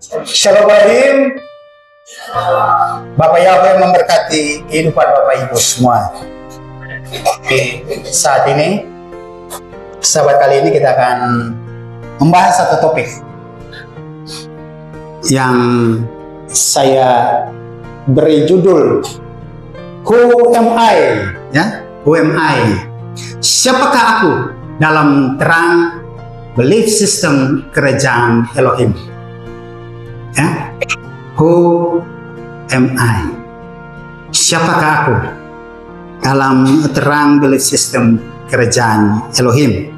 Shalom Rahim. Bapak Yahweh memberkati kehidupan Bapak Ibu semua. Saat ini, sahabat, kali ini kita akan membahas satu topik yang saya beri judul Who am I? Ya, Who am I? Siapakah aku dalam terang belief system kerajaan Elohim? Ya, Who am I? Siapakah aku dalam terang belief system kerajaan Elohim?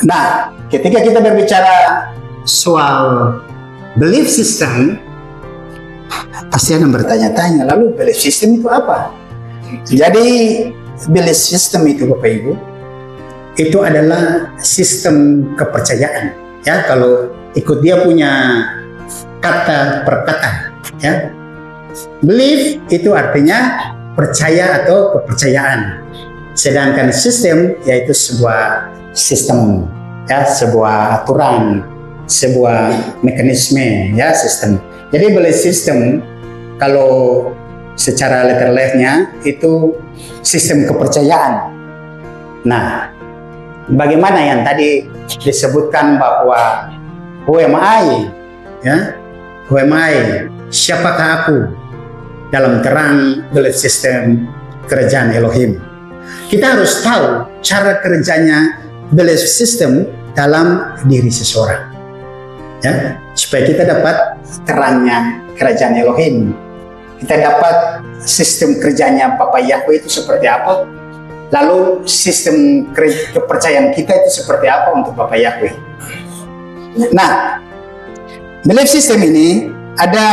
Nah, ketika kita berbicara soal belief system, pasti ada yang bertanya-tanya, lalu belief system itu apa? Jadi belief system itu, Bapak Ibu, itu adalah sistem kepercayaan. Ya, kalau ikut dia punya kata per kata, ya. Belief itu artinya percaya atau kepercayaan. Sedangkan sistem yaitu sebuah sistem, ya, sebuah aturan, sebuah mekanisme, ya, sistem. Jadi belief system kalau secara letterless-nya itu sistem kepercayaan. Nah, bagaimana yang tadi disebutkan bahwa Who am I? Ya, Who am I? Siapakah aku dalam terang belief system kerajaan Elohim? Kita harus tahu cara kerjanya belief system dalam diri seseorang, ya, supaya kita dapat terangnya kerajaan Elohim. Kita dapat sistem kerjanya Bapak Yahweh itu seperti apa, lalu sistem kepercayaan kita itu seperti apa untuk Bapak Yahweh. Nah, belief system ini ada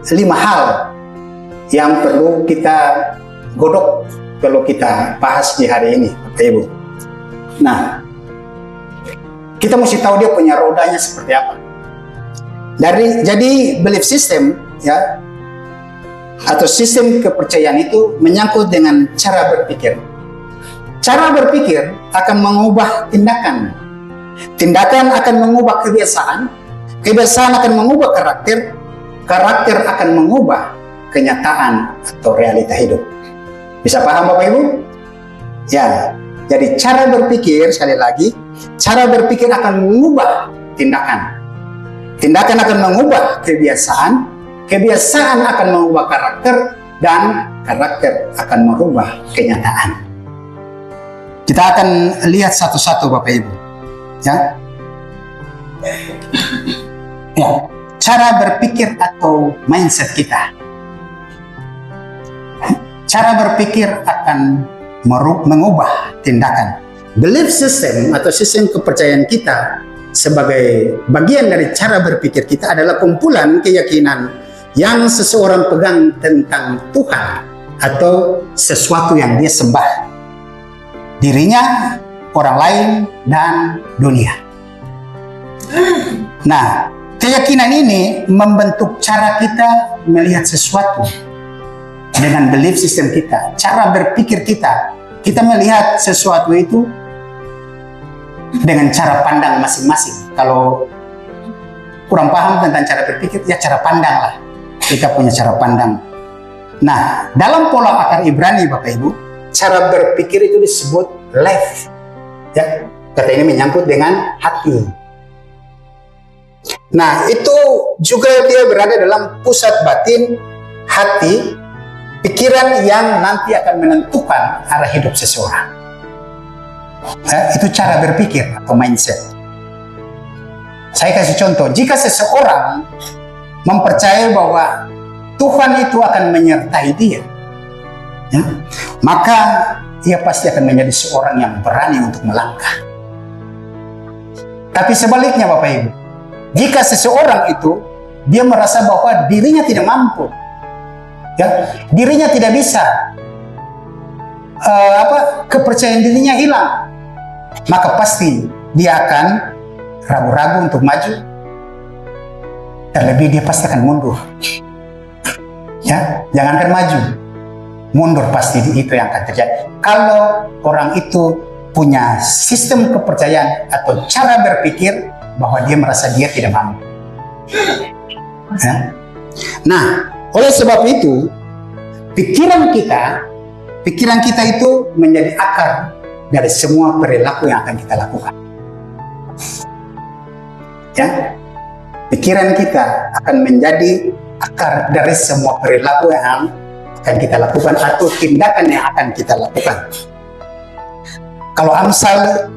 5 hal yang perlu kita godok, perlu kita bahas di hari ini, Bapak Ibu. Nah, kita mesti tahu dia punya rodanya seperti apa. Jadi belief system, ya, atau sistem kepercayaan itu menyangkut dengan cara berpikir. Cara berpikir akan mengubah tindakan. Tindakan akan mengubah kebiasaan. Kebiasaan akan mengubah karakter. Karakter akan mengubah kenyataan atau realita hidup. Bisa paham Bapak Ibu? Ya, jadi cara berpikir, sekali lagi, cara berpikir akan mengubah tindakan. Tindakan akan mengubah kebiasaan. Kebiasaan akan mengubah karakter, dan karakter akan merubah kenyataan. Kita akan lihat satu-satu Bapak Ibu. Ya. Ya, cara berpikir atau mindset kita. Cara berpikir akan mengubah tindakan. Belief system atau sistem kepercayaan kita sebagai bagian dari cara berpikir kita adalah kumpulan keyakinan yang seseorang pegang tentang Tuhan atau sesuatu yang dia sembah, dirinya, orang lain, dan dunia. Nah, keyakinan ini membentuk cara kita melihat sesuatu dengan belief system kita, cara berpikir kita. Kita melihat sesuatu itu dengan cara pandang masing-masing. Kalau kurang paham tentang cara berpikir, ya cara pandang lah. Kita punya cara pandang. Nah, dalam pola akar Ibrani Bapak Ibu, cara berpikir itu disebut life. Ya, kata ini menyangkut dengan hati. Nah, itu juga dia berada dalam pusat batin hati, pikiran yang nanti akan menentukan arah hidup seseorang. Itu cara berpikir atau mindset. Saya kasih contoh, jika seseorang mempercayai bahwa Tuhan itu akan menyertai dia, ya, maka ia pasti akan menjadi seorang yang berani untuk melangkah. Tapi sebaliknya Bapak Ibu, jika seseorang itu dia merasa bahwa dirinya tidak mampu, ya, dirinya tidak bisa, kepercayaan dirinya hilang, maka pasti dia akan ragu-ragu untuk maju. Terlebih dia pasti akan mundur. Ya, jangankan maju, mundur pasti itu yang akan terjadi. Kalau orang itu punya sistem kepercayaan atau cara berpikir bahwa dia merasa dia tidak mampu. Ya. Nah, oleh sebab itu, pikiran kita itu menjadi akar dari semua perilaku yang akan kita lakukan. Ya, pikiran kita akan menjadi akar dari semua perilaku yang akan kita lakukan atau tindakan yang akan kita lakukan. Kalau Amsal,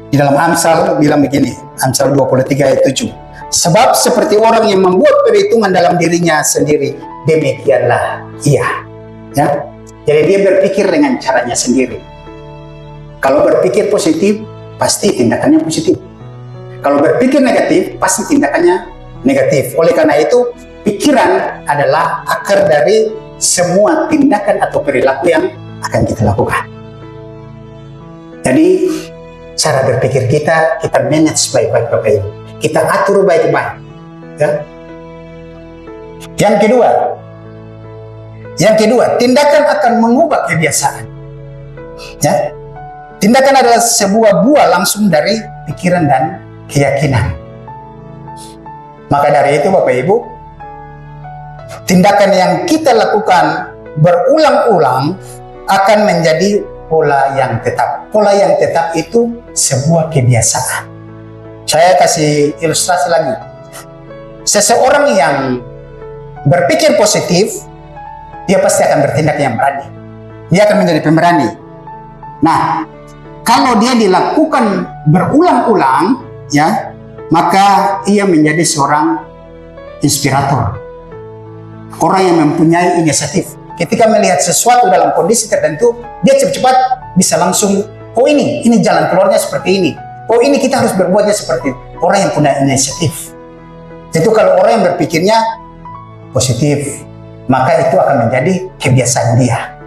di dalam Amsal bilang begini, Amsal 23 ayat 7. Sebab seperti orang yang membuat perhitungan dalam dirinya sendiri, demikianlah ia. Ya? Jadi dia berpikir dengan caranya sendiri. Kalau berpikir positif, pasti tindakannya positif. Kalau berpikir negatif, pasti tindakannya negatif. Oleh karena itu, pikiran adalah akar dari semua tindakan atau perilaku yang akan kita lakukan. Jadi, cara berpikir kita manage baik-baik Bapak Ibu. Kita atur baik-baik. Ya. Yang kedua, tindakan akan mengubah kebiasaan. Ya. Tindakan adalah sebuah buah langsung dari pikiran dan keyakinan. Maka dari itu Bapak Ibu, tindakan yang kita lakukan berulang-ulang akan menjadi pola yang tetap. Pola yang tetap itu sebuah kebiasaan. Saya kasih ilustrasi lagi. Seseorang yang berpikir positif, dia pasti akan bertindak yang berani. Dia akan menjadi pemberani. Nah, kalau dia dilakukan berulang-ulang, ya, maka ia menjadi seorang inspirator. Orang yang mempunyai inisiatif. Ketika melihat sesuatu dalam kondisi tertentu, dia cepat-cepat bisa langsung, oh ini jalan keluarnya seperti ini. Oh ini kita harus berbuatnya seperti itu. Orang yang punya inisiatif. Itu kalau orang yang berpikirnya positif, maka itu akan menjadi kebiasaan dia.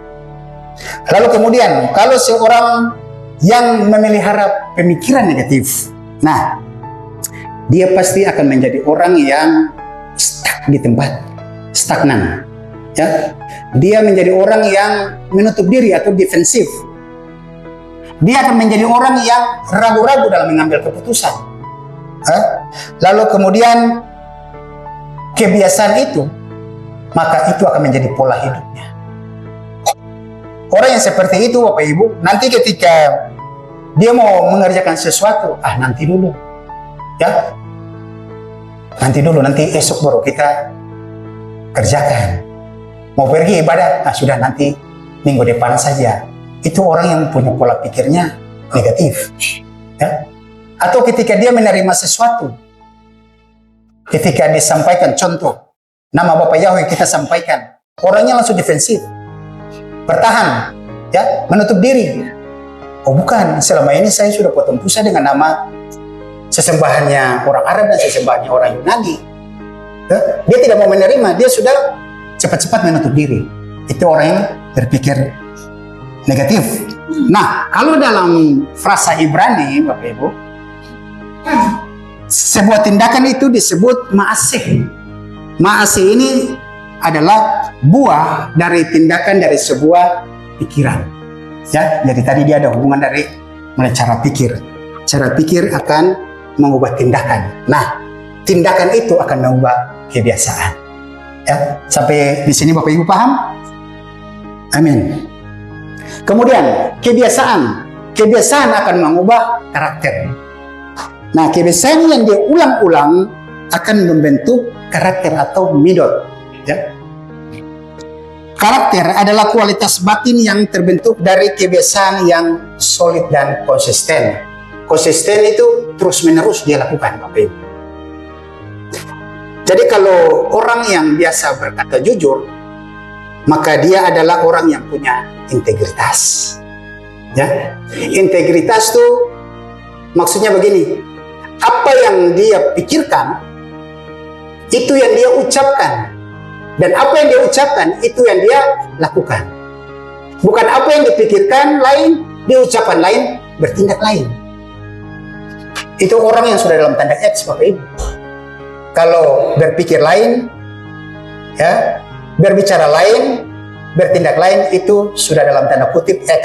Lalu kemudian, kalau seorang yang memelihara pemikiran negatif, nah, dia pasti akan menjadi orang yang stuck di tempat, stagnan. Ya, dia menjadi orang yang menutup diri atau defensif. Dia akan menjadi orang yang ragu-ragu dalam mengambil keputusan. Lalu kemudian kebiasaan itu, maka itu akan menjadi pola hidupnya. Orang yang seperti itu Bapak Ibu, nanti ketika dia mau mengerjakan sesuatu, nanti dulu. Ya, nanti dulu, nanti esok baru kita kerjakan. Mau pergi ibadah, sudah nanti minggu depan saja. Itu orang yang punya pola pikirnya negatif. Ya? Atau ketika dia menerima sesuatu, ketika disampaikan contoh, nama Bapak Yahweh kita sampaikan, orangnya langsung defensif, bertahan, ya, menutup diri. Oh bukan, selama ini saya sudah potong pusat dengan nama sesembahannya orang Arab dan sesembahannya orang Yunani. Ya? Dia tidak mau menerima, dia sudah cepat-cepat menutup diri. Itu orang yang berpikir negatif. Nah, kalau dalam frasa Ibrani, Bapak Ibu, sebuah tindakan itu disebut ma'asih. Ma'asih ini adalah buah dari tindakan dari sebuah pikiran. Ya, jadi tadi dia ada hubungan dari mulai cara pikir. Cara pikir akan mengubah tindakan. Nah, tindakan itu akan mengubah kebiasaan. Ya, sampai di sini Bapak Ibu paham? Amin. Kemudian kebiasaan akan mengubah karakter. Nah, kebiasaan yang diulang-ulang akan membentuk karakter atau midot. Ya. Karakter adalah kualitas batin yang terbentuk dari kebiasaan yang solid dan konsisten. Konsisten itu terus-menerus dia lakukan, Bapak Ibu. Jadi kalau orang yang biasa berkata jujur, maka dia adalah orang yang punya integritas. Ya, integritas itu maksudnya begini, apa yang dia pikirkan, itu yang dia ucapkan. Dan apa yang dia ucapkan, itu yang dia lakukan. Bukan apa yang dipikirkan lain, dia ucapkan lain, bertindak lain. Itu orang yang sudah dalam tanda X, Bapak Ibu. Kalau berpikir lain, ya, berbicara lain, bertindak lain, itu sudah dalam tanda kutip X.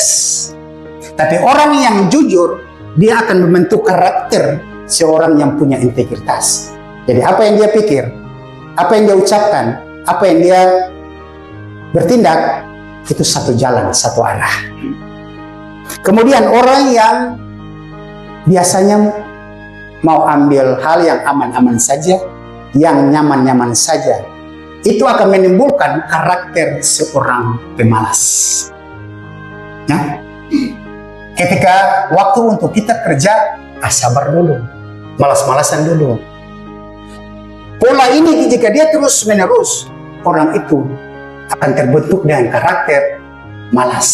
Tapi orang yang jujur, dia akan membentuk karakter seorang yang punya integritas. Jadi apa yang dia pikir, apa yang dia ucapkan, apa yang dia bertindak, itu satu jalan, satu arah. Kemudian orang yang biasanya mau ambil hal yang aman-aman saja, yang nyaman-nyaman saja, itu akan menimbulkan karakter seorang pemalas. Ya? Ketika waktu untuk kita kerja, sabar dulu, malas-malasan dulu. Pola ini jika dia terus menerus, orang itu akan terbentuk dengan karakter malas.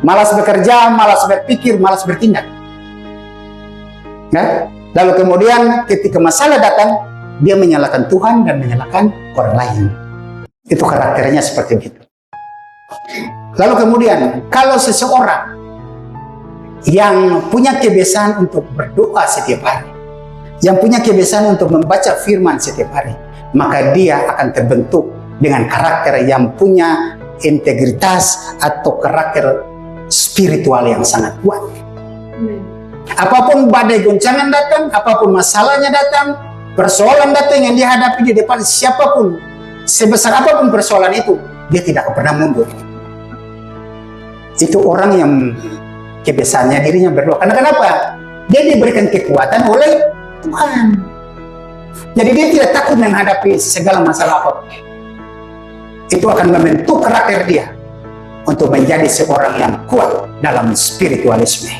Malas bekerja, malas berpikir, malas bertindak. Nah, lalu kemudian ketika masalah datang, dia menyalahkan Tuhan dan menyalahkan orang lain. Itu karakternya seperti itu. Lalu kemudian, kalau seseorang yang punya kebiasaan untuk berdoa setiap hari, yang punya kebiasaan untuk membaca firman setiap hari, maka dia akan terbentuk dengan karakter yang punya integritas atau karakter spiritual yang sangat kuat. Apapun badai goncangan datang, apapun masalahnya datang, persoalan datang yang dihadapi di depan siapapun, sebesar apapun persoalan itu, dia tidak pernah mundur. Itu orang yang kebiasaannya dirinya berdoa. Karena kenapa? Dia diberikan kekuatan oleh Tuhan. Jadi dia tidak takut menghadapi segala masalah apapun. Itu akan membentuk karakter dia untuk menjadi seorang yang kuat dalam spiritualisme.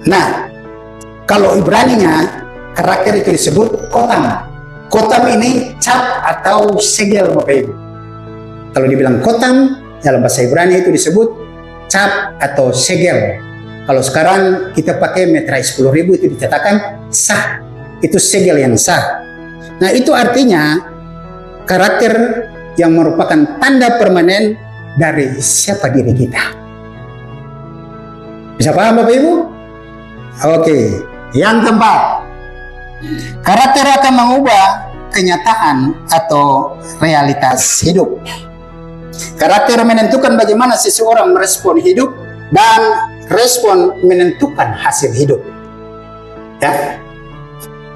Nah, kalau Ibrani-nya karakter itu disebut kotam. Kotam ini cap atau segel, Bapak Ibu. Kalau dibilang kotam, dalam bahasa Ibrani itu disebut cap atau segel. Kalau sekarang kita pakai meterai 10.000 itu dikatakan sah. Itu segel yang sah. Nah, itu artinya karakter yang merupakan tanda permanen dari siapa diri kita. Bisa paham Bapak Ibu? Oke. Yang keempat, karakter akan mengubah kenyataan atau realitas hidup. Karakter menentukan bagaimana seseorang merespon hidup dan respon menentukan hasil hidup. Ya.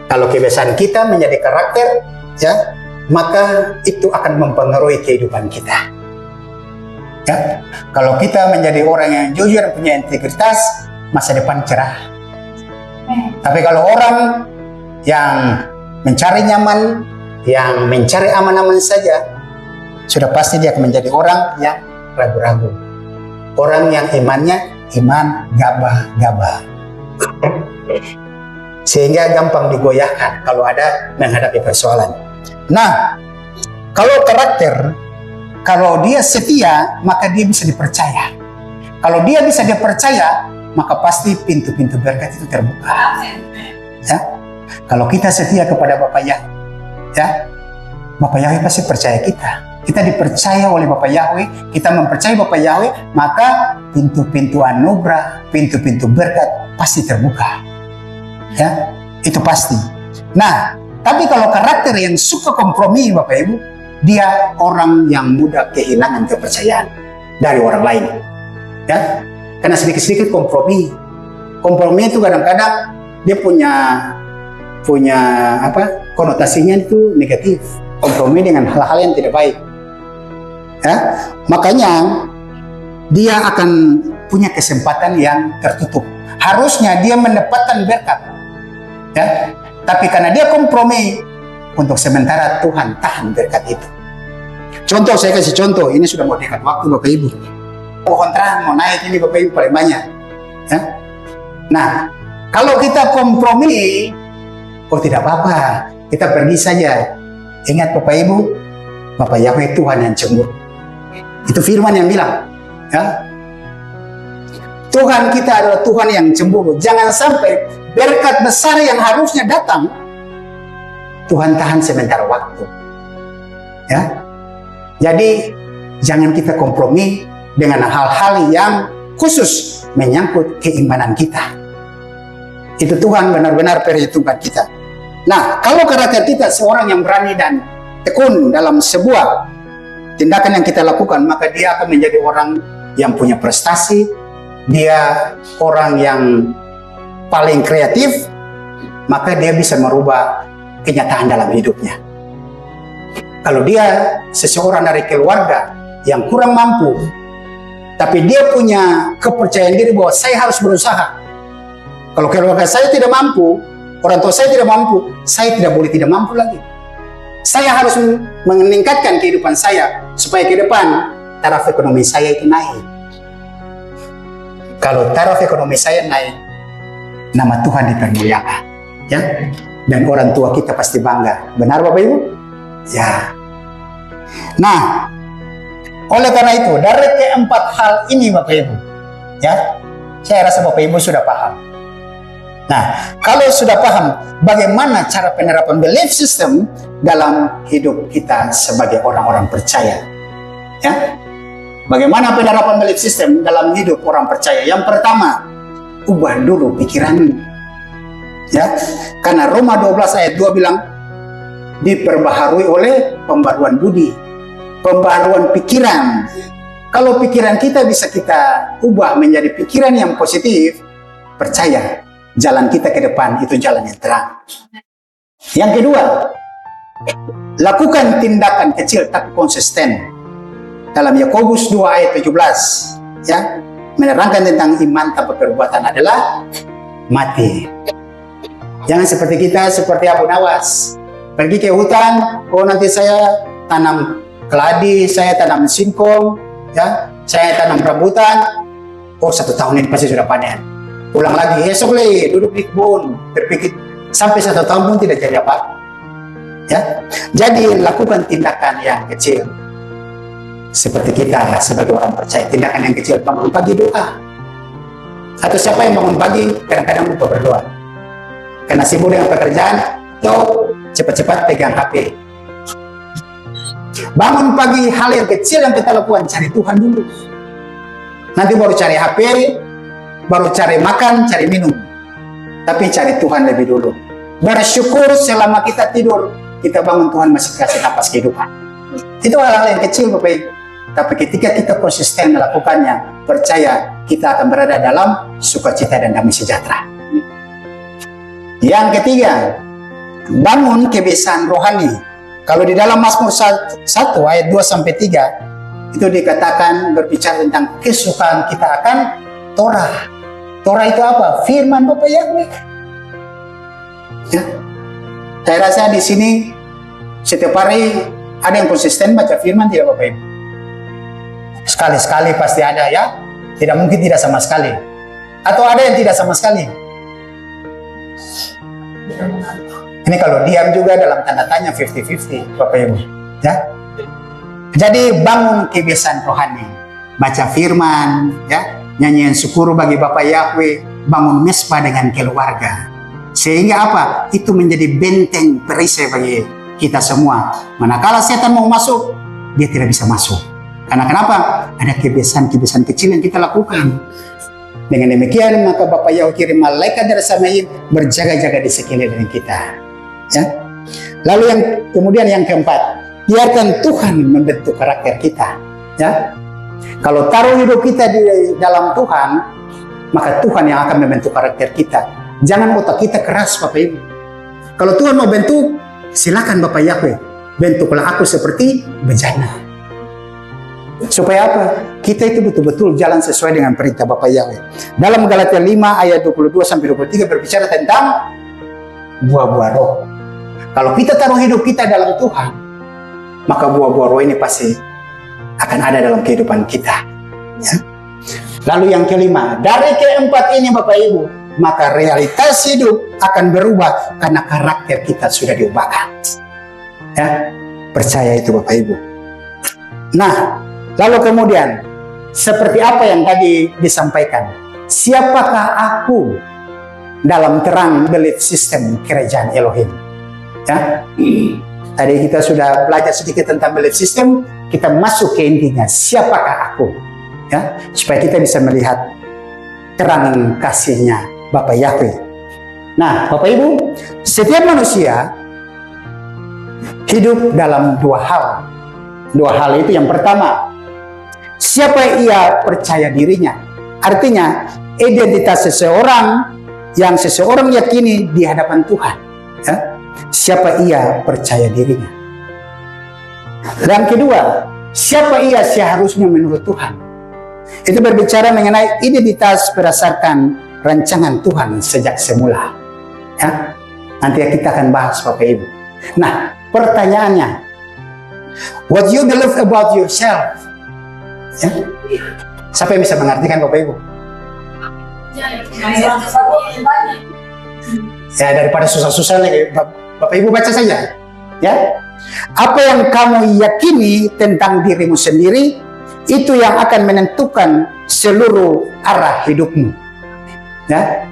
Kalau kebiasaan kita menjadi karakter, ya, maka itu akan mempengaruhi kehidupan kita. Ya. Kalau kita menjadi orang yang jujur, punya integritas, masa depan cerah. Tapi kalau orang yang mencari nyaman, yang mencari aman-aman saja, sudah pasti dia akan menjadi orang yang ragu-ragu. Orang yang imannya iman gabah-gabah. Sehingga gampang digoyahkan kalau ada menghadapi persoalan. Nah, kalau karakter, kalau dia setia, maka dia bisa dipercaya. Kalau dia bisa dipercaya, maka pasti pintu-pintu berkat itu terbuka. Ya? Kalau kita setia kepada Bapak Yahweh, ya, Bapak Yahweh pasti percaya kita. Kita dipercaya oleh Bapak Yahweh, kita mempercayai Bapak Yahweh, maka pintu-pintu anugerah, pintu-pintu berkat pasti terbuka. Ya, itu pasti. Nah, tapi kalau karakter yang suka kompromi, Bapak Ibu, dia orang yang mudah kehilangan kepercayaan dari orang lain. Ya, karena sedikit-sedikit kompromi. Kompromi itu kadang-kadang dia punya konotasinya itu negatif. Kompromi dengan hal-hal yang tidak baik. Ya, makanya dia akan punya kesempatan yang tertutup. Harusnya dia mendapatkan berkat, ya, tapi karena dia kompromi, untuk sementara Tuhan tahan berkat itu. Contoh, saya kasih contoh. Ini sudah mau dekat waktu Bapak Ibu. Pohon terang mau naik ini Bapak Ibu paling banyak. Ya. Nah, kalau kita kompromi, oh tidak apa-apa, kita pergi saja. Ingat Bapak Ibu, Bapak Yahweh Tuhan yang cemburu. Itu firman yang bilang, ya. Tuhan kita adalah Tuhan yang cemburu. Jangan sampai berkat besar yang harusnya datang, Tuhan tahan sementara waktu. Ya. Jadi jangan kita kompromi dengan hal-hal yang khusus menyangkut keimanan kita. Itu Tuhan benar-benar perhitungkan kita. Nah, kalau karakter kita seorang yang berani dan tekun dalam sebuah tindakan yang kita lakukan, maka dia akan menjadi orang yang punya prestasi, dia orang yang paling kreatif, maka dia bisa merubah kenyataan dalam hidupnya. Kalau dia seseorang dari keluarga yang kurang mampu, tapi dia punya kepercayaan diri bahwa saya harus berusaha. Kalau keluarga saya tidak mampu, orang tua saya tidak mampu, saya tidak boleh tidak mampu lagi. Saya harus meningkatkan kehidupan saya supaya ke depan taraf ekonomi saya itu naik. Kalau taraf ekonomi saya naik, nama Tuhan dipermuliakan, ya. Dan orang tua kita pasti bangga. Benar Bapak Ibu? Ya. Nah, oleh karena itu, dari keempat hal ini Bapak Ibu, ya, saya rasa Bapak Ibu sudah paham. Nah, kalau sudah paham bagaimana cara penerapan belief system dalam hidup kita sebagai orang-orang percaya, ya, bagaimana penerapan belief system dalam hidup orang percaya? Yang pertama, ubah dulu pikiranmu, ya, karena Roma 12 ayat 2 bilang diperbaharui oleh pembaruan budi, pembaruan pikiran. Kalau pikiran kita bisa kita ubah menjadi pikiran yang positif, percaya jalan kita ke depan itu jalan yang terang. Yang kedua, lakukan tindakan kecil tapi konsisten. Dalam Yakobus 2 ayat 17, ya, menerangkan tentang iman tanpa perbuatan adalah mati. Jangan seperti kita, seperti Abu Nawas, pergi ke hutan, oh nanti saya tanam keladi, saya tanam singkong, ya, saya tanam rambutan, oh 1 tahun ini pasti sudah panen. Pulang lagi, esok lagi duduk di kebun, berpikir sampai 1 tahun pun tidak jadi apa-apa. Ya, jadi lakukan tindakan yang kecil. Seperti kita sebagai orang percaya, tindakan yang kecil, bangun pagi doa. Atau siapa yang bangun pagi kadang-kadang lupa berdoa karena sibuk dengan pekerjaan atau cepat-cepat pegang HP. Bangun pagi, hal yang kecil yang kita lakukan, cari Tuhan dulu. Nanti baru cari HP, baru cari makan, cari minum. Tapi cari Tuhan lebih dulu. Bersyukur selama kita tidur, kita bangun, Tuhan masih kasih napas kehidupan. Itu hal-hal yang kecil Bapak Ibu. Tapi ketika kita konsisten melakukannya, percaya kita akan berada dalam sukacita dan damai sejahtera. Yang ketiga, bangun kebiasaan rohani. Kalau di dalam Mazmur 1 ayat 2-3 itu dikatakan berbicara tentang kesukaan kita akan Torah. Torah itu apa? Firman Bapak Yahweh. Ya. Saya rasa di sini setiap hari ada yang konsisten baca firman tidak Bapak Ibu? Sekali-sekali pasti ada, ya. Tidak mungkin tidak sama sekali. Atau ada yang tidak sama sekali. Ini kalau diam juga dalam tanda tanya 50-50 Bapak Ibu. Ya. Jadi bangun kebiasaan rohani. Baca firman, ya. Nyanyian syukur bagi Bapak Yahweh, bangun mesbah dengan keluarga. Sehingga apa? Itu menjadi benteng perisai bagi kita semua. Manakala setan mau masuk, dia tidak bisa masuk. Karena kenapa? Ada kebiasaan-kebiasaan kecil yang kita lakukan. Dengan demikian, maka Bapak Yahweh kirim malaikat dari Samaim berjaga-jaga di sekeliling kita. Ya. Lalu kemudian yang keempat, biarkan Tuhan membentuk karakter kita. Ya. Kalau taruh hidup kita di dalam Tuhan, maka Tuhan yang akan membentuk karakter kita. Jangan otak kita keras Bapak Ibu. Kalau Tuhan mau bentuk, silakan Bapak Yahweh, bentuklah aku seperti bejana. Supaya apa? Kita itu betul-betul jalan sesuai dengan perintah Bapak Yahweh. Dalam Galatia 5 ayat 22-23 berbicara tentang buah-buah roh. Kalau kita taruh hidup kita dalam Tuhan, maka buah-buah roh ini pasti akan ada dalam kehidupan kita. Ya. Lalu yang kelima, dari keempat ini Bapak Ibu, maka realitas hidup akan berubah karena karakter kita sudah diubahkan. Ya, percaya itu Bapak Ibu. Nah, lalu kemudian seperti apa yang tadi disampaikan? Siapakah aku dalam terang belief system kerajaan Elohim? Ya. Tadi kita sudah belajar sedikit tentang belief system, kita masuk ke intinya, siapakah aku? Ya, supaya kita bisa melihat terang kasihnya Bapak Yahweh. Nah, Bapak Ibu, setiap manusia hidup dalam dua hal. Dua hal itu yang pertama, siapa ia percaya dirinya. Artinya, identitas seseorang yang seseorang yakini di hadapan Tuhan, ya, siapa ia percaya dirinya. Dan kedua, siapa ia seharusnya menurut Tuhan. Itu berbicara mengenai identitas berdasarkan rancangan Tuhan sejak semula. Ya, nanti kita akan bahas Bapak Ibu. Nah, pertanyaannya, what you believe about yourself? Ya, siapa yang bisa mengartikan Bapak Ibu? Ya, daripada susah-susah lagi, Bapak Ibu baca saja. Ya, apa yang kamu yakini tentang dirimu sendiri, itu yang akan menentukan seluruh arah hidupmu. Ya,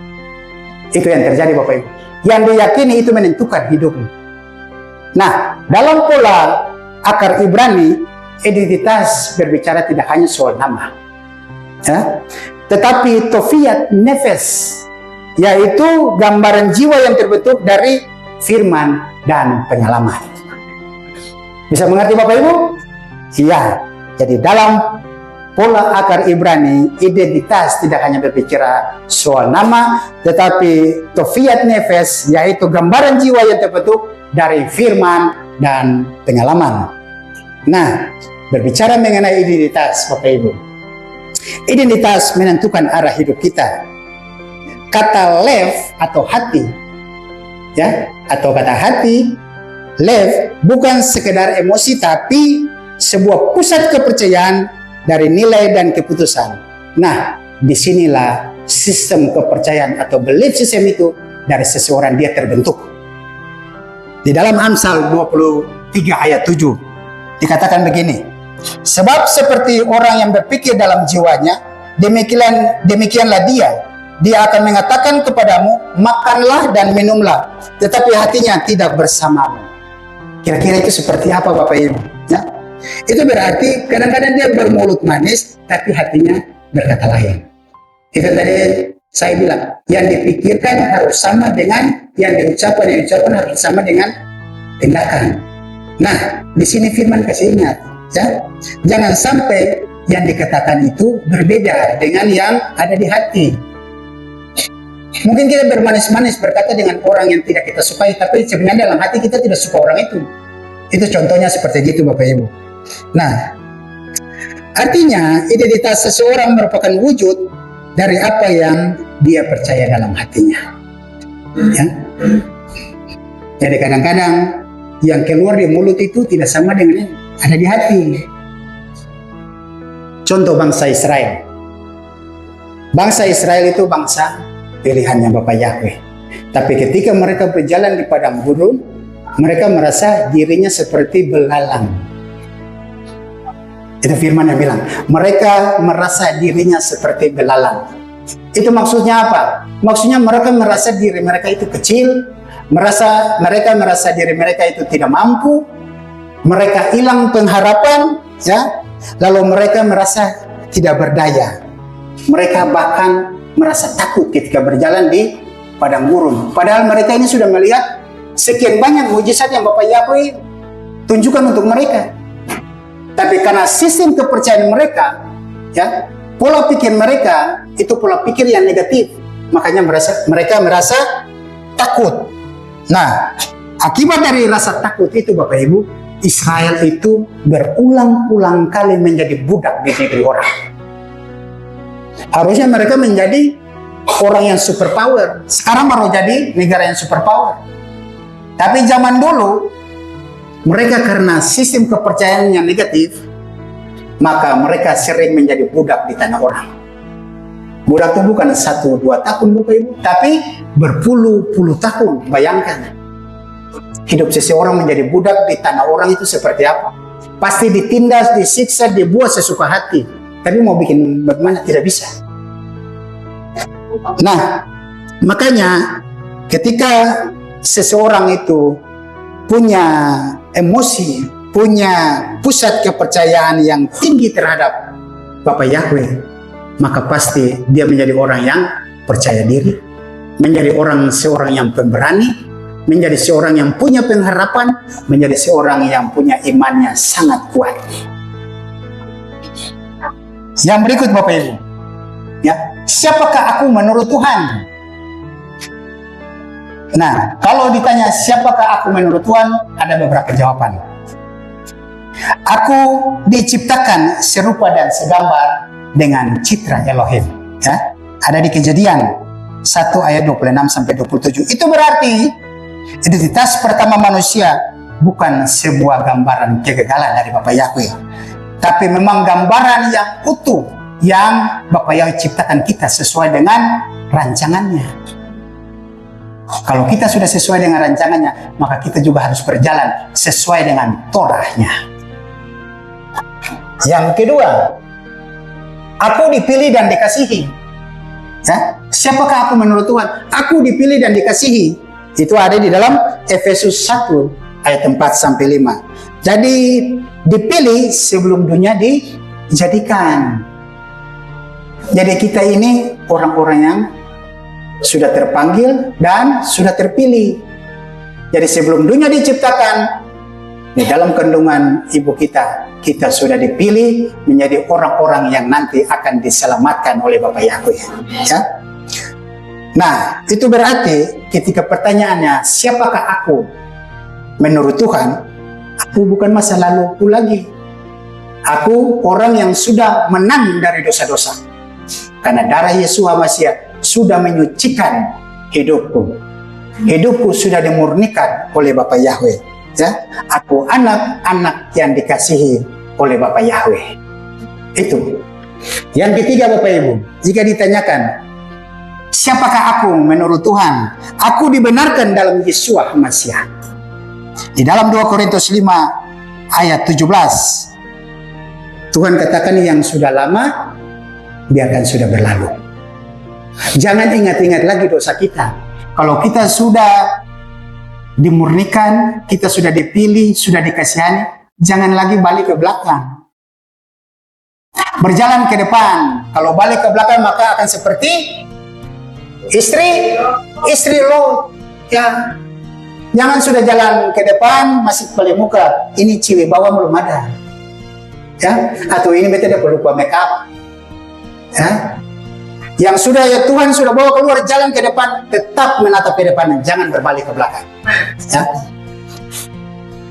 itu yang terjadi Bapak Ibu. Yang diyakini itu menentukan hidupmu. Nah, dalam pola akar Ibrani, identitas berbicara tidak hanya soal nama, ya, tetapi tofiat nefes, yaitu gambaran jiwa yang terbentuk dari firman dan pengalaman. Bisa mengerti Bapak Ibu? Iya. Jadi dalam pola akar Ibrani, identitas tidak hanya berbicara soal nama, tetapi tofiat nefes, yaitu gambaran jiwa yang terbentuk dari firman dan pengalaman. Nah, berbicara mengenai identitas Bapak Ibu, identitas menentukan arah hidup kita. Kata lev atau hati, ya, atau kata hati, lev, bukan sekedar emosi, tapi sebuah pusat kepercayaan dari nilai dan keputusan. Nah, disinilah sistem kepercayaan atau belief system itu dari seseorang dia terbentuk. Di dalam Amsal 23 ayat 7 dikatakan begini, sebab seperti orang yang berpikir dalam jiwanya, demikianlah dia akan mengatakan kepadamu, makanlah dan minumlah, tetapi hatinya tidak bersamamu. Kira-kira itu seperti apa Bapak Ibu? Ya? Itu berarti kadang-kadang dia bermulut manis, tapi hatinya berkata lain. Itu tadi saya bilang, yang dipikirkan harus sama dengan yang diucapkan harus sama dengan tindakan. Nah, di sini firman kasih ingat, ya, jangan sampai yang dikatakan itu berbeda dengan yang ada di hati. Mungkin kita bermanis-manis berkata dengan orang yang tidak kita sukai, tapi sebenarnya dalam hati kita tidak suka orang itu. Itu contohnya seperti itu Bapak Ibu. Nah, artinya identitas seseorang merupakan wujud dari apa yang dia percaya dalam hatinya. Ya. Jadi kadang-kadang yang keluar di mulut itu tidak sama dengan yang ada di hati. Contoh bangsa Israel. Bangsa Israel itu bangsa pilihannya Bapak Yahweh. Tapi ketika mereka berjalan di padang gurun, mereka merasa dirinya seperti belalang. Itu firman yang bilang, mereka merasa dirinya seperti belalang. Itu maksudnya apa? Maksudnya mereka merasa diri mereka itu kecil, mereka merasa diri mereka itu tidak mampu, mereka hilang pengharapan, ya. Lalu mereka merasa tidak berdaya. Mereka bahkan merasa takut ketika berjalan di padang gurun. Padahal mereka ini sudah melihat sekian banyak mujizat yang Bapak Yahweh tunjukkan untuk mereka. Tapi karena sistem kepercayaan mereka, ya, pola pikir mereka itu pola pikir yang negatif, makanya mereka merasa takut. Nah, akibat dari rasa takut itu Bapak Ibu, Israel itu berulang-ulang kali menjadi budak di negeri orang. Harusnya mereka menjadi orang yang superpower. Sekarang baru jadi negara yang superpower. Tapi zaman dulu, mereka karena sistem kepercayaan yang negatif, maka mereka sering menjadi budak di tanah orang. Budak itu bukan 1-2 tahun Bapak Ibu, tapi berpuluh-puluh tahun. Bayangkan, hidup seseorang menjadi budak di tanah orang itu seperti apa? Pasti ditindas, disiksa, dibuat sesuka hati. Tapi mau bikin bagaimana? Tidak bisa. Nah, makanya ketika seseorang itu punya emosi, punya pusat kepercayaan yang tinggi terhadap Bapak Yahweh, maka pasti dia menjadi orang yang percaya diri, menjadi seorang yang pemberani, menjadi seorang yang punya pengharapan, menjadi seorang yang punya imannya sangat kuat. Yang berikut Bapak Ibu, ya, siapakah aku menurut Tuhan? Nah, kalau ditanya siapakah aku menurut Tuhan, ada beberapa jawaban. Aku diciptakan serupa dan segambar dengan citra Elohim. Ya, ada di Kejadian 1 ayat 26 sampai 27. Itu berarti identitas pertama manusia bukan sebuah gambaran kegagalan dari Bapa Yahweh, tapi memang gambaran yang utuh yang Bapa Yahweh ciptakan kita sesuai dengan rancangannya. Kalau kita sudah sesuai dengan rancangannya, maka kita juga harus berjalan sesuai dengan Torahnya. Yang kedua, aku dipilih dan dikasihi. Ya, siapakah aku menurut Tuhan? Aku dipilih dan dikasihi. Itu ada di dalam Efesus 1 ayat 4 sampai 5. Jadi dipilih sebelum dunia dijadikan. Jadi kita ini orang-orang yang sudah terpanggil dan sudah terpilih. Jadi sebelum dunia diciptakan, di dalam kandungan ibu kita sudah dipilih menjadi orang-orang yang nanti akan diselamatkan oleh Bapa Yahweh. Ya? Nah, itu berarti ketika pertanyaannya, siapakah aku menurut Tuhan? Aku bukan masa laluku lagi. Aku orang yang sudah menang dari dosa-dosa. Karena darah Yesus Masih sudah menyucikan hidupku. Hidupku sudah dimurnikan oleh Bapa Yahweh. Ya, aku anak-anak yang dikasihi oleh Bapa Yahweh. Itu. Yang ketiga, Bapak Ibu, jika ditanyakan, siapakah aku menurut Tuhan? Aku dibenarkan dalam Yesus Masih. Di dalam 2 Korintus 5 ayat 17, Tuhan katakan yang sudah lama biarkan sudah berlalu. Jangan ingat-ingat lagi dosa kita. Kalau kita sudah dimurnikan, kita sudah dipilih, sudah dikasihani, jangan lagi balik ke belakang. Berjalan ke depan. Kalau balik ke belakang maka akan seperti istri lo. Ya, jangan sudah jalan ke depan masih balik muka. Ini cewek bawah belum ada. Ya, atau ini beta perlu make up. Ya. Yang sudah ya Tuhan sudah bawa keluar, jalan ke depan, tetap menatap ke depan, jangan berbalik ke belakang. Ya.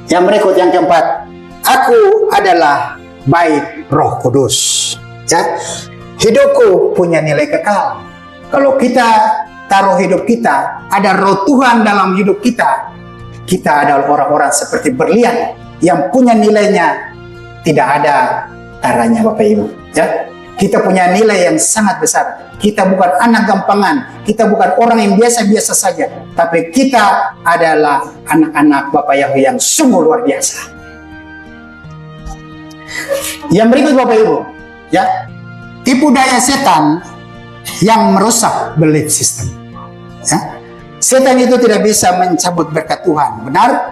Yang berikut, yang keempat, aku adalah bait Roh Kudus. Ya. Hidupku punya nilai kekal. Kalau kita taruh hidup kita, ada Roh Tuhan dalam hidup kita, kita adalah orang-orang seperti berlian yang punya nilainya tidak ada taranya, Bapak Ibu. Ya. Kita punya nilai yang sangat besar. Kita bukan anak gampangan. Kita bukan orang yang biasa-biasa saja. Tapi kita adalah anak-anak Bapa Yahweh yang sungguh luar biasa. Yang berikut, Bapak Ibu, ya, tipu daya setan yang merusak belief system. Ya. Setan itu tidak bisa mencabut berkat Tuhan, benar?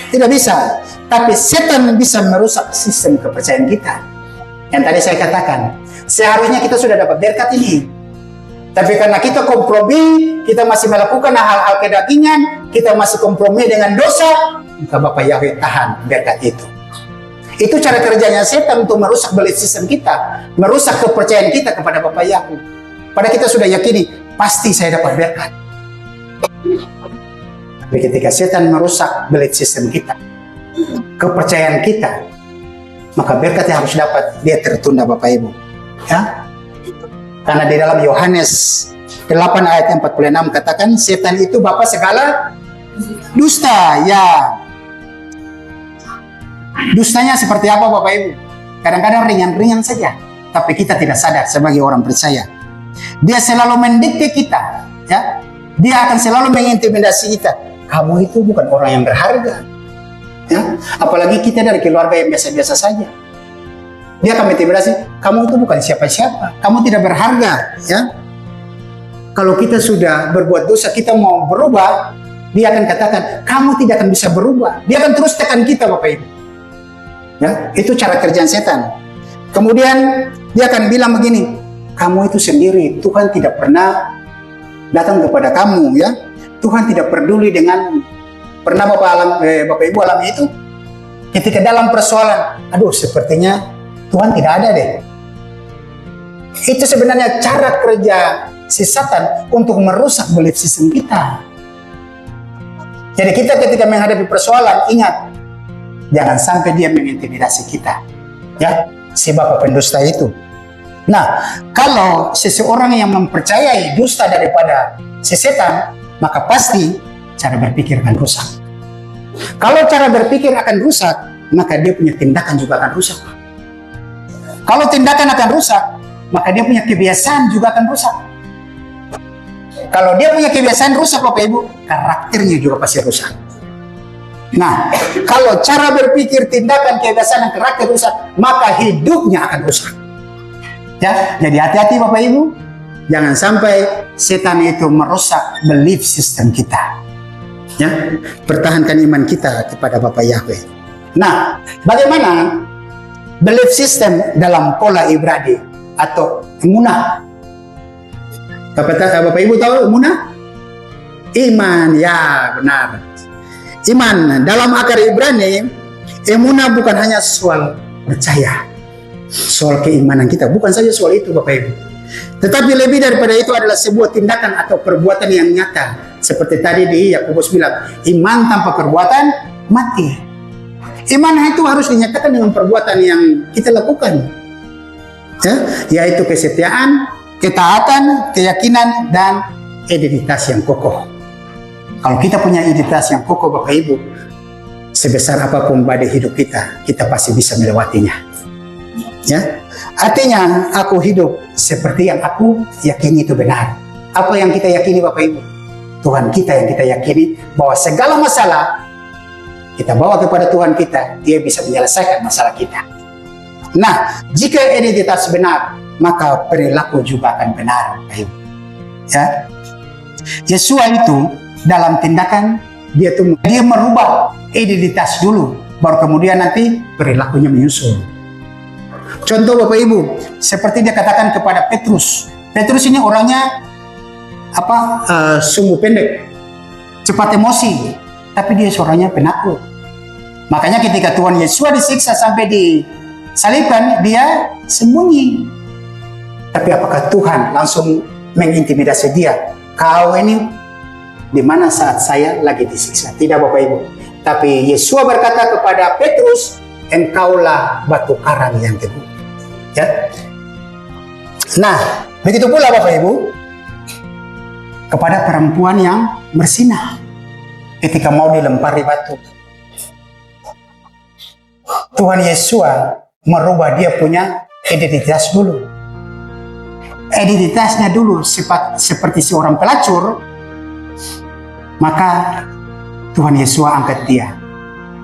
Tidak bisa. Tapi setan bisa merusak sistem kepercayaan kita. Yang tadi saya katakan, seharusnya kita sudah dapat berkat ini. Tapi karena kita kompromi, kita masih melakukan hal-hal kedagingan, kita masih kompromi dengan dosa, maka Bapa Yahweh tahan berkat itu. Itu cara kerjanya setan untuk merusak belief system kita, merusak kepercayaan kita kepada Bapa Yahweh. Padahal kita sudah yakini, pasti saya dapat berkat. Tapi ketika setan merusak belief system kita, kepercayaan kita, maka berkat yang harus dapat dia tertunda, Bapak Ibu. Ya? Karena di dalam Yohanes 8 ayat 46 katakan setan itu bapa segala dusta. Ya. Dustanya seperti apa, Bapak Ibu? Kadang-kadang ringan-ringan saja, tapi kita tidak sadar sebagai orang percaya. Dia selalu mendikte kita, ya. Dia akan selalu mengintimidasi kita. Kamu itu bukan orang yang berharga. Ya, apalagi kita dari keluarga yang biasa-biasa saja. Dia akan mengintimidasi, kamu itu bukan siapa-siapa, kamu tidak berharga. Ya, kalau kita sudah berbuat dosa, kita mau berubah, dia akan katakan, kamu tidak akan bisa berubah. Dia akan terus tekan kita, Bapak Ibu. Ya, itu cara kerjaan setan. Kemudian dia akan bilang begini, kamu itu sendiri, Tuhan tidak pernah datang kepada kamu, ya. Tuhan tidak peduli dengan. Pernah Bapak Ibu alami itu? Ketika dalam persoalan, aduh sepertinya Tuhan tidak ada deh. Itu sebenarnya cara kerja si setan untuk merusak belief system kita. Jadi kita ketika menghadapi persoalan, ingat, jangan sampai dia mengintimidasi kita. Ya, si bapak pendusta itu. Nah, kalau seseorang yang mempercayai dusta daripada si setan, maka pasti cara berpikir akan rusak. Kalau cara berpikir akan rusak, maka dia punya tindakan juga akan rusak. Kalau tindakan akan rusak, maka dia punya kebiasaan juga akan rusak. Kalau dia punya kebiasaan rusak, Bapak Ibu, karakternya juga pasti rusak. Nah, kalau cara berpikir, tindakan, kebiasaan, dan karakter rusak, maka hidupnya akan rusak. Ya, jadi hati-hati Bapak Ibu, jangan sampai setan itu merusak belief system kita. Ya, pertahankan iman kita kepada Bapak Yahweh. Nah, bagaimana belief system dalam pola Ibrani atau emunah? Bapak Ibu tahu emunah? Iman, ya benar. Iman dalam akar Ibrani, emunah bukan hanya soal percaya, soal keimanan kita, bukan saja soal itu Bapak Ibu. Tetapi lebih daripada itu adalah sebuah tindakan atau perbuatan yang nyata. Seperti tadi di Yakobus bilang, iman tanpa perbuatan mati. Iman itu harus dinyatakan dengan perbuatan yang kita lakukan, ya, yaitu kesetiaan, ketaatan, keyakinan, dan identitas yang kokoh. Kalau kita punya identitas yang kokoh Bapak Ibu, sebesar apapun badai hidup kita, kita pasti bisa melewatinya. Ya, artinya aku hidup seperti yang aku yakini itu benar. Apa yang kita yakini Bapak Ibu? Tuhan kita yang kita yakini bahwa segala masalah kita bawa kepada Tuhan kita, Dia bisa menyelesaikan masalah kita. Nah, jika identitas benar, maka perilaku juga akan benar, Bapak Ibu. Ya, Yesua itu dalam tindakan dia merubah identitas dulu, baru kemudian nanti perilakunya menyusul. Contoh Bapak Ibu, seperti dia katakan kepada Petrus. Petrus ini orangnya sumbu pendek, cepat emosi, tapi dia seorangnya penakut. Makanya ketika Tuhan Yesus disiksa sampai disalibkan, dia sembunyi. Tapi apakah Tuhan langsung mengintimidasi dia? Kau ini di mana saat saya lagi disiksa? Tidak Bapak Ibu. Tapi Yesus berkata kepada Petrus, engkaulah batu karang yang teguh. Ya. Nah, begitu pula Bapak Ibu kepada perempuan yang bersinah ketika mau dilempari batu. Tuhan Yesus merubah dia punya identitas dulu. Identitasnya dulu seperti seorang pelacur, maka Tuhan Yesus angkat dia.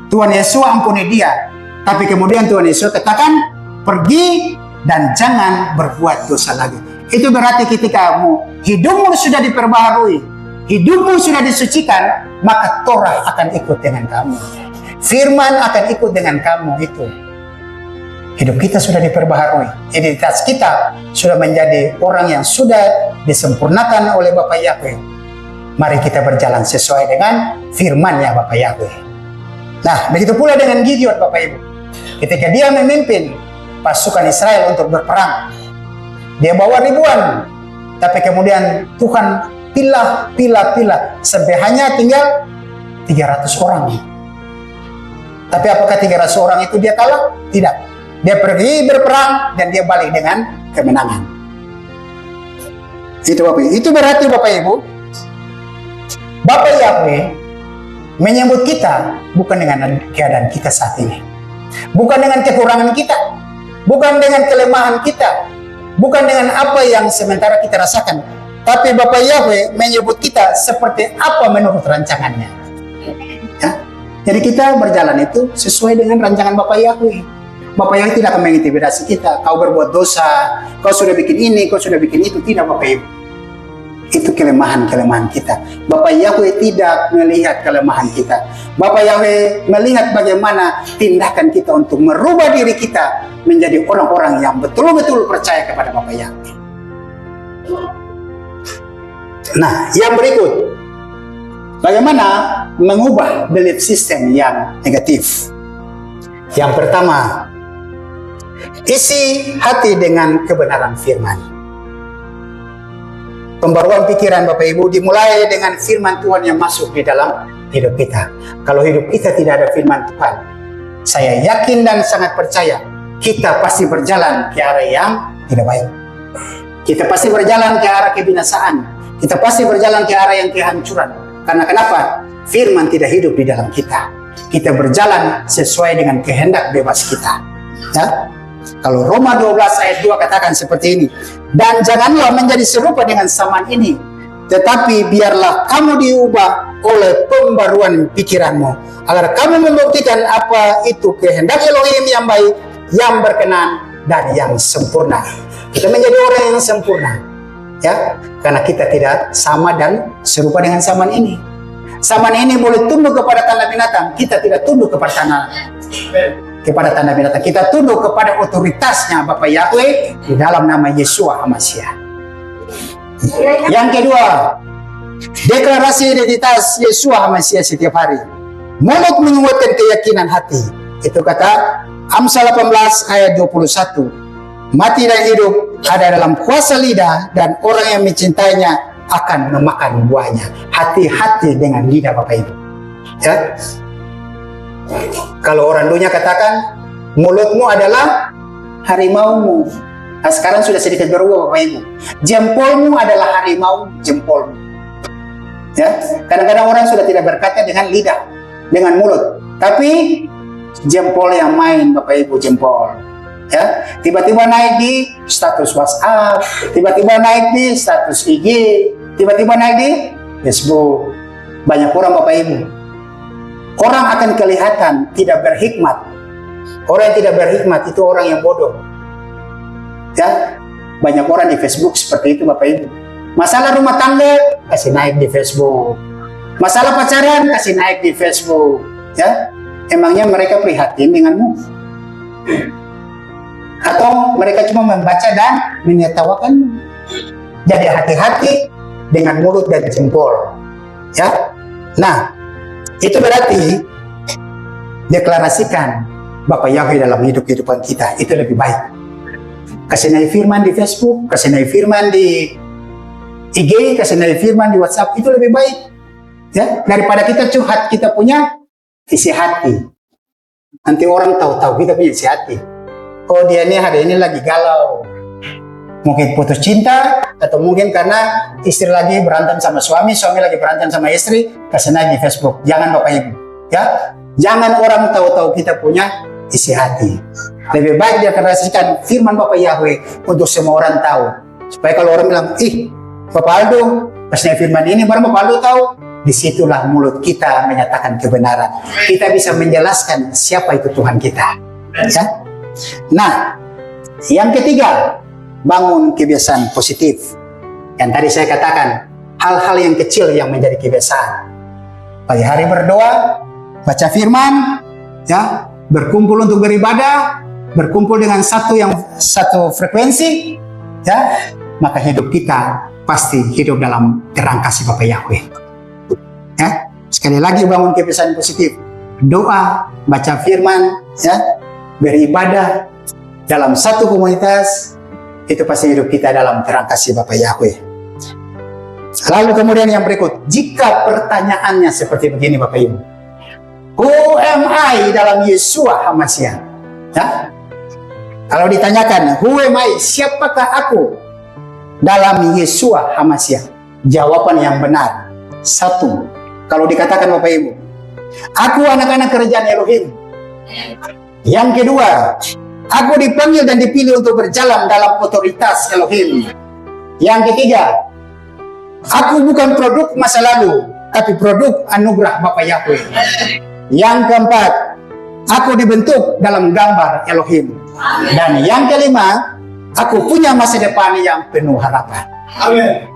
Tuhan Yesus ampuni dia. Tapi kemudian Tuhan Yesus katakan, pergi dan jangan berbuat dosa lagi. Itu berarti ketika hidupmu sudah diperbaharui, hidupmu sudah disucikan, maka Torah akan ikut dengan kamu. Firman akan ikut dengan kamu itu. Hidup kita sudah diperbaharui. Identitas kita sudah menjadi orang yang sudah disempurnakan oleh Bapa Yahweh. Mari kita berjalan sesuai dengan firman-Nya Bapa Yahweh. Nah, begitu pula dengan Gideon Bapak Ibu. Ketika dia memimpin pasukan Israel untuk berperang, dia bawa ribuan, tapi kemudian Tuhan pilah sampai hanya tinggal 300 orang. Tapi apakah 300 orang itu dia kalah? Tidak. Dia pergi berperang dan dia balik dengan kemenangan. Itu Bapak Ibu. Itu berarti Bapak Ibu, Bapa Yahweh menyebut kita bukan dengan keadaan kita saat ini, bukan dengan kekurangan kita, bukan dengan kelemahan kita, bukan dengan apa yang sementara kita rasakan, tapi Bapa Yahweh menyebut kita seperti apa menurut rancangannya. Ya? Jadi kita berjalan itu sesuai dengan rancangan Bapa Yahweh. Bapa Yahweh tidak akan mengintimidasi kita. Kau berbuat dosa, kau sudah bikin ini, kau sudah bikin itu. Tidak Bapak Ibu. Itu kelemahan-kelemahan kita. Bapa Yahweh tidak melihat kelemahan kita. Bapa Yahweh melihat bagaimana tindakan kita untuk merubah diri kita menjadi orang-orang yang betul-betul percaya kepada Bapa Yahweh. Nah, yang berikut, bagaimana mengubah belief system yang negatif? Yang pertama, isi hati dengan kebenaran firman. Pembaruan pikiran Bapak Ibu dimulai dengan firman Tuhan yang masuk di dalam hidup kita. Kalau hidup kita tidak ada firman Tuhan, saya yakin dan sangat percaya kita pasti berjalan ke arah yang tidak baik. Kita pasti berjalan ke arah kebinasaan. Kita pasti berjalan ke arah yang kehancuran. Karena kenapa? Firman tidak hidup di dalam kita. Kita berjalan sesuai dengan kehendak bebas kita. Ya? Kalau Roma 12 ayat 2 katakan seperti ini. Dan janganlah menjadi serupa dengan zaman ini, tetapi biarlah kamu diubah oleh pembaruan pikiranmu, agar kamu membuktikan apa itu kehendak Elohim yang baik, yang berkenan, dan yang sempurna. Kita menjadi orang yang sempurna, ya, karena kita tidak sama dan serupa dengan zaman ini. Zaman ini boleh tunduk kepada tanda binatang, kita tidak tunduk kepada tanda binatang. Kita tunduk kepada otoritasnya Bapa Yahweh di dalam nama Yeshua HaMashiach. Yang kedua, deklarasi identitas Yeshua HaMashiach setiap hari. Mulut menguatkan keyakinan hati. Itu kata Amsal 18 ayat 21. Mati dan hidup ada dalam kuasa lidah, dan orang yang mencintainya akan memakan buahnya. Hati-hati dengan lidah Bapak Ibu. Ya. Kalau orang dunia katakan mulutmu adalah harimaumu. Nah, sekarang sudah sedikit berubah Bapak Ibu. Jempolmu adalah harimau jempolmu. Ya, kadang-kadang orang sudah tidak berkata dengan lidah, dengan mulut, tapi jempol yang main Bapak Ibu, jempol. Ya, tiba-tiba naik di status WhatsApp, tiba-tiba naik di status IG, tiba-tiba naik di Facebook. Banyak orang Bapak Ibu. Orang akan kelihatan tidak berhikmat. Orang yang tidak berhikmat itu orang yang bodoh. Ya, banyak orang di Facebook seperti itu Bapak Ibu. Masalah rumah tangga kasih naik di Facebook. Masalah pacaran kasih naik di Facebook. Ya, emangnya mereka prihatin denganmu? Atau mereka cuma membaca dan menertawakan? Jadi hati-hati dengan mulut dan jempol. Ya, nah itu berarti deklarasikan Bapa Yahweh dalam hidup-hidupan kita itu lebih baik. Kasih naik firman di Facebook, kasih naik firman di IG, kasih naik firman di WhatsApp, itu lebih baik. Ya, daripada kita curhat kita punya isi hati. Nanti orang tahu-tahu kita punya isi hati. Oh, dia ini hari ini lagi galau. Mungkin putus cinta, atau mungkin karena istri lagi berantem sama suami, suami lagi berantem sama istri, kasih naik di Facebook. Jangan Bapak Ibu. Ya, jangan orang tahu-tahu kita punya isi hati. Lebih baik dia deklarasikan firman Bapak Yahweh untuk semua orang tahu. Supaya kalau orang bilang, Bapak Aldo, pasnya firman ini, baru Bapak Aldo tahu. Disitulah mulut kita menyatakan kebenaran. Kita bisa menjelaskan siapa itu Tuhan kita. Ya? Nah, yang ketiga, bangun kebiasaan positif. Yang tadi saya katakan, hal-hal yang kecil yang menjadi kebiasaan. Pagi hari berdoa, baca firman, ya, berkumpul untuk beribadah, berkumpul dengan satu frekuensi, ya, maka hidup kita pasti hidup dalam terang kasih Bapa Yahweh. Ya, sekali lagi bangun kebiasaan positif, doa, baca firman, ya, beribadah dalam satu komunitas, itu pasti hidup kita dalam terang kasih Bapa Yahweh. Lalu kemudian yang berikut, jika pertanyaannya seperti begini Bapak Ibu, who am I dalam Yeshua HaMashiach? Ya? Kalau ditanyakan, who am I? Siapakah aku dalam Yeshua HaMashiach? Jawaban yang benar. Satu, kalau dikatakan Bapak Ibu, aku anak-anak kerajaan Elohim. Yang kedua, aku dipanggil dan dipilih untuk berjalan dalam otoritas Elohim. Yang ketiga, aku bukan produk masa lalu, tapi produk anugerah Bapa Yahweh. Yang keempat, aku dibentuk dalam gambar Elohim. Dan yang kelima, aku punya masa depan yang penuh harapan. Amin.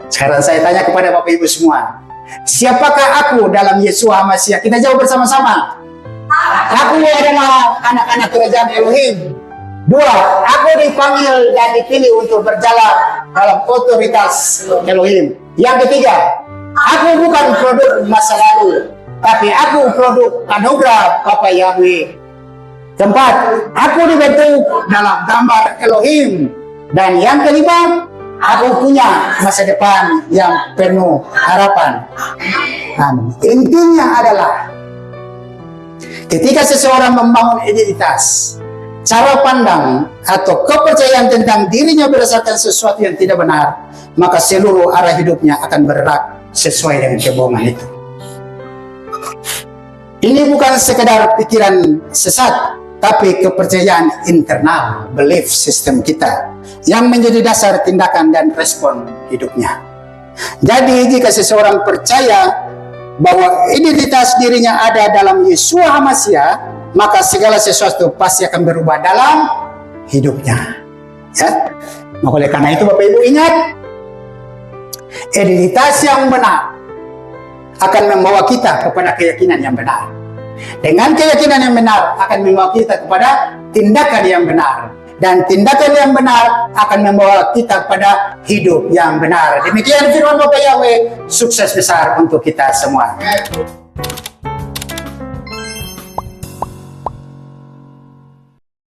Sekarang saya tanya kepada Bapak Ibu semua, siapakah aku dalam Yeshua HaMashiach? Kita jawab bersama-sama. Aku adalah anak-anak kerajaan Elohim. Dua, aku dipanggil dan dipilih untuk berjalan dalam otoritas Elohim. Yang ketiga, aku bukan produk masa lalu, tapi aku produk anugerah Bapa Yahweh. Keempat, aku dibentuk dalam gambar Elohim. Dan yang kelima, aku punya masa depan yang penuh harapan. Intinya adalah ketika seseorang membangun identitas, cara pandang atau kepercayaan tentang dirinya berdasarkan sesuatu yang tidak benar, maka seluruh arah hidupnya akan bergerak sesuai dengan kebohongan itu. Ini bukan sekedar pikiran sesat, tapi kepercayaan internal, belief system kita, yang menjadi dasar tindakan dan respon hidupnya. Jadi jika seseorang percaya bahwa identitas dirinya ada dalam Yeshua HaMashiach, maka segala sesuatu pasti akan berubah dalam hidupnya. Ya, oleh karena itu Bapak Ibu ingat, identitas yang benar akan membawa kita kepada keyakinan yang benar. Dengan keyakinan yang benar akan membawa kita kepada tindakan yang benar. Dan tindakan yang benar akan membawa kita kepada hidup yang benar. Demikian firman Bapak Yahweh, sukses besar untuk kita semua.